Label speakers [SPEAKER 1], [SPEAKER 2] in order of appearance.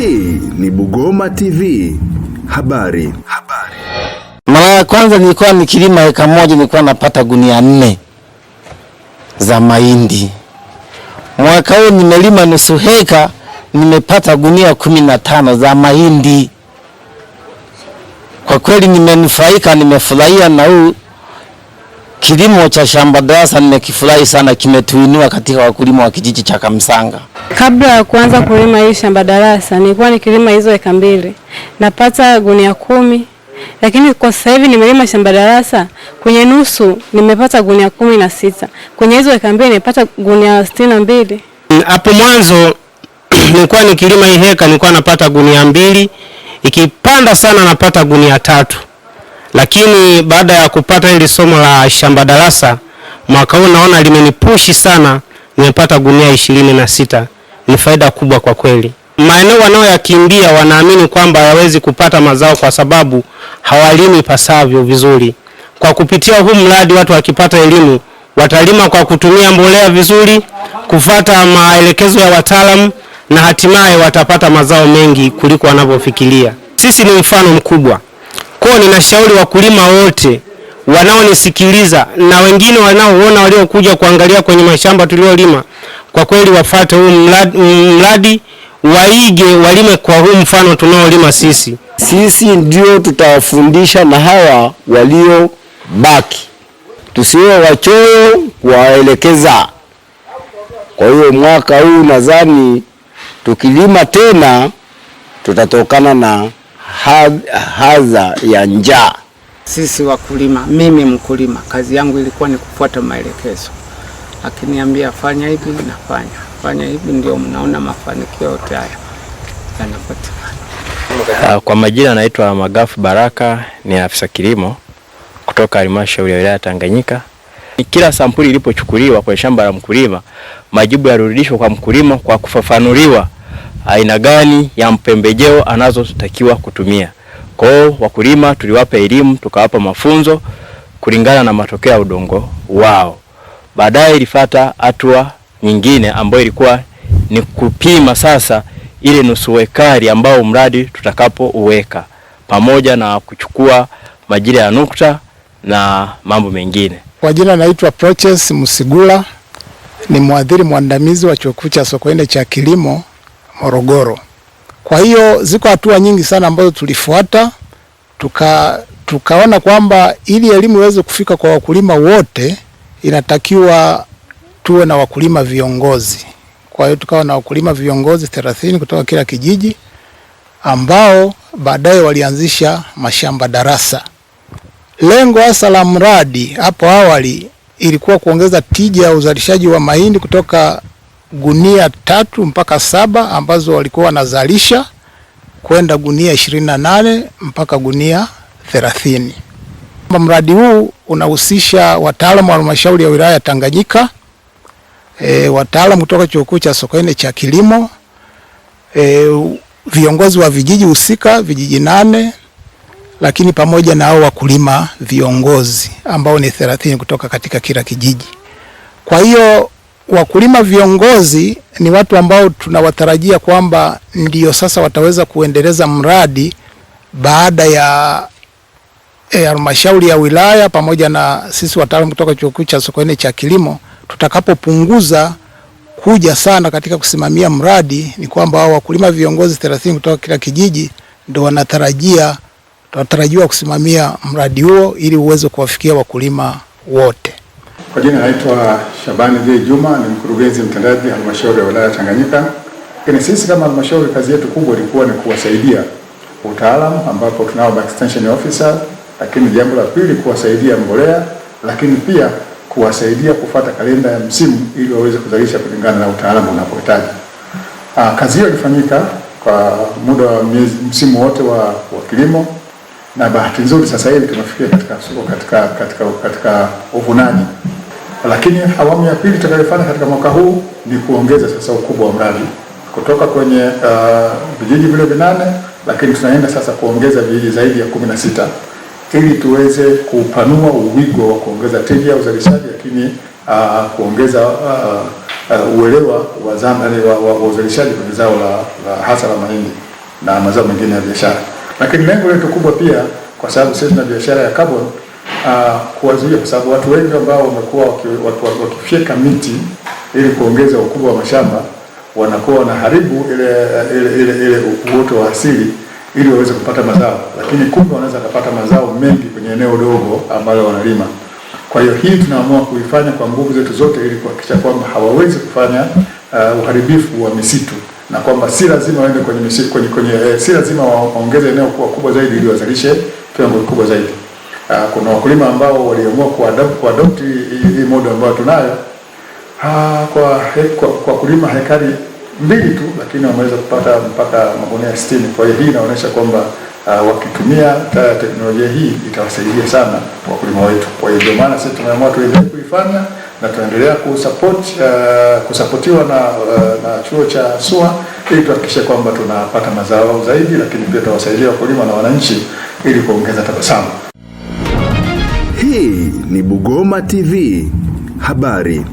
[SPEAKER 1] Hii ni Bugoma TV. Habari.
[SPEAKER 2] Mara ya kwanza nilikuwa nikilima eka moja nilikuwa napata gunia 4 za mahindi. Mwaka huu nimelima nusu heka nimepata gunia 15 za mahindi. Kwa kweli nimenufaika, nimefurahia na huu kilimo cha shamba darasa nimekifurahi sana, kimetuinua katika wakulima wa kijiji cha Kamsanga.
[SPEAKER 3] Kabla ya kuanza kulima hii shamba darasa nilikuwa nikilima hizo eka 2 napata gunia 10, lakini kwa sasa hivi nimelima shamba darasa kwenye nusu nimepata gunia 16. Kwenye hizo eka 2 nimepata gunia 62.
[SPEAKER 4] Hapo mwanzo nilikuwa nikilima hii heka nilikuwa napata gunia 2, ikipanda sana napata gunia 3. Lakini baada ya kupata hili somo la shamba darasa mwaka huu naona limenipushi sana, nimepata gunia 26. Ni faida kubwa kwa kweli. Maeneo wanaoyakimbia wanaamini kwamba hawezi kupata mazao kwa sababu hawalimi pasavyo vizuri. Kwa kupitia huu mradi watu wakipata elimu watalima kwa kutumia mbolea vizuri, kufuata maelekezo ya wataalamu na hatimaye watapata mazao mengi kuliko wanavyofikiria. Sisi ni mfano mkubwa. Kwa ninashauri wakulima wote wanaonisikiliza na wengine wanaoona waliokuja kuangalia kwenye mashamba tuliolima, kwa kweli wafuate huu mradi, waige, walime kwa huu mfano tunaolima sisi.
[SPEAKER 5] Sisi ndio tutawafundisha na hawa waliobaki. Tusiwe wachoyo kuwaelekeza. Kwa hiyo mwaka huu nadhani tukilima tena tutatokana na hadha ya njaa.
[SPEAKER 6] Sisi wakulima, mimi mkulima, kazi yangu ilikuwa ni kufuata maelekezo. Akiniambia fanya hivi nafanya. Fanya hivi ndio mnaona mafanikio yote haya yanapatikana.
[SPEAKER 7] Kwa majina naitwa Magafu Baraka, ni afisa kilimo kutoka halmashauri ya wilaya Tanganyika. Kila sampuli ilipochukuliwa kwa shamba la mkulima, majibu yarudishwa kwa mkulima kwa kufafanuliwa aina gani ya mpembejeo anazotakiwa kutumia. Kwa hiyo wakulima tuliwapa elimu, tukawapa mafunzo kulingana na matokeo ya udongo wao. Baadaye ilifuata hatua nyingine ambayo ilikuwa ni kupima sasa ile nusu ekari ambao mradi tutakapo uweka, pamoja na kuchukua majira ya nukta na mambo mengine.
[SPEAKER 8] Kwa jina naitwa Proches Musigula, ni mwadhiri mwandamizi wa Chuo Kikuu cha Sokoine cha Kilimo Morogoro. Kwa hiyo ziko hatua nyingi sana ambazo tulifuata, tukaona kwamba ili elimu iweze kufika kwa wakulima wote inatakiwa tuwe na wakulima viongozi. Kwa hiyo tukawa na wakulima viongozi 30 kutoka kila kijiji ambao baadaye walianzisha mashamba darasa. Lengo hasa la mradi hapo awali ilikuwa kuongeza tija ya uzalishaji wa mahindi kutoka gunia 3 mpaka 7 ambazo walikuwa wanazalisha kwenda gunia 28 mpaka gunia 30. Mradi huu unahusisha wataalamu wa halmashauri ya wilaya Tanganyika, wataalamu kutoka Chuo Kikuu cha Sokoine cha Kilimo, viongozi wa vijiji husika, vijiji 8, lakini pamoja na hao wakulima viongozi ambao ni 30 kutoka katika kila kijiji. Kwa hiyo wakulima viongozi ni watu ambao tunawatarajia kwamba ndio sasa wataweza kuendeleza mradi baada ya halmashauri ya wilaya pamoja na sisi wataalamu kutoka Chuo Kikuu cha Sokoine cha Kilimo tutakapopunguza kuja sana katika kusimamia mradi. Ni kwamba hao wakulima viongozi 30 kutoka kila kijiji ndio wanatarajiwa kusimamia mradi huo ili uweze kuwafikia wakulima wote.
[SPEAKER 9] Kwa jina naitwa Shabani V. Juma, ni mkurugenzi mtendaji halmashauri ya wilaya Tanganyika. Lakini sisi kama halmashauri kazi yetu kubwa ilikuwa ni kuwasaidia utaalamu ambapo tunao extension officer, lakini jambo la pili kuwasaidia mbolea, lakini pia kuwasaidia kufuata kalenda ya msimu ili waweze kuzalisha kulingana na utaalamu unapohitaji. Kazi hiyo ilifanyika kwa muda wa msimu wote wa kilimo, na bahati nzuri sasa hivi tumefikia katika uvunaji. Lakini awamu ya pili tutakayofanya katika mwaka huu ni kuongeza sasa ukubwa wa mradi kutoka kwenye vijiji vile 8, lakini tunaenda sasa kuongeza vijiji zaidi ya 16 ili tuweze kupanua uwigo wa kuongeza tija ya uzalishaji, lakini kuongeza uelewa wa uzalishaji kwenye zao la hasa la mahindi. na mazao mengine ya biashara. Lakini lengo letu kubwa pia, kwa sababu sisi tuna biashara ya carbon, kuwazuia, kwa sababu watu wengi ambao wamekuwa wakifyeka miti ili kuongeza ukubwa wa mashamba wanakuwa wanaharibu ile uoto wa asili ili waweze kupata mazao, lakini kumbe wanaweza kupata mazao mengi kwenye eneo dogo ambalo wanalima. Kwa hiyo hii tunaamua kuifanya kwa nguvu zetu zote ili kuhakikisha kwamba hawawezi kufanya uharibifu wa misitu, na kwamba si lazima waende kwenye misitu si lazima waongeze eneo kubwa zaidi ili wazalishe kiwango kikubwa zaidi. Kuna wakulima ambao waliamua kuadopt hii model ambayo tunayo kwa kulima hekari 2 tu, lakini wameweza kupata mpaka magunia 60. Kwa hiyo hii inaonyesha kwamba wakitumia teknolojia hii itawasaidia sana wakulima wetu. Kwa hiyo ndio maana sisi tumeamua tuendelee kuifanya na tunaendelea kusapotiwa na chuo cha SUA ili tuhakikishe kwamba tunapata mazao zaidi, lakini pia tutawasaidia wakulima na wananchi ili kuongeza tabasamu.
[SPEAKER 1] Hii ni Bugoma TV habari.